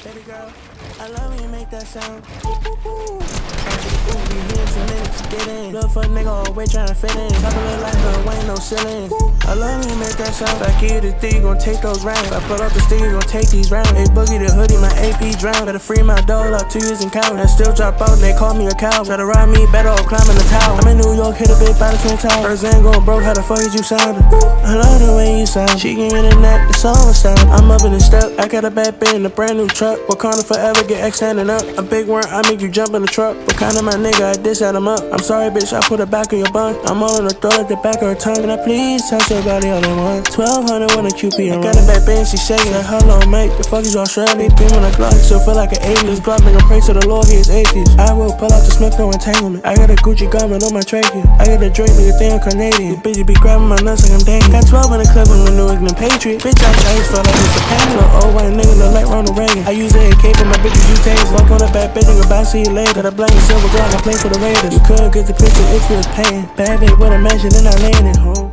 Baby girl, I love when you make that sound. Ooh, we here 2 minutes, get in. Look for a nigga always tryna fit in. Talk a little like Lil Wayne, no ceiling. I love when you make that sound. If I give you the D, you gon' take those rounds. If I put off the steel, you gon' take these rounds. Hey, Boogie the hoodie, my AP drown. Better free my dog up 2 years in college. I still drop out and they call me a cow. Try to ride me, better off climbing the tower. I'm in New York, hit a bit by the Twin Towers. First ain't going broke, how the fuck is you sounding? I love the way you sound. She give me the neck, the song sound. I'm up in the step, I got a bad bitch in a brand new truck. Wakanda forever, get X standing up. A big one, I make you jump in the truck. What kind of my nigga, I diss at him up. I'm sorry, bitch, I put her back in your bun. I'm all in the throat at the back of her tongue. Can I please touch your body all at once? 1200 when a QP. I got a bad bitch, she shaking. Like, hello, mate, the fuck is y'all shredding? Beam on the Glock, still feel like an alien. This Glock nigga pray to the Lord, he is atheist. I will pull out the Smith, no entanglement. I got a Gucci garment on my trachea. I got a Drake, nigga, think I'm Canadian. These bitches be grabbing my nuts like I'm dating. Got 12 in the clip, I'm a New England Patriot. Bitch, I ice, felt like it's a Pamela. Old white nigga look like Ronald Reagan. I use AK for my bitches, use tasers. Walk on a bad bitch, nigga, bye, see you later. Got a blank silver Glock, I play for the Raiders. You could get the picture if you was paying. Bad bitch with a mansion, then I landed home.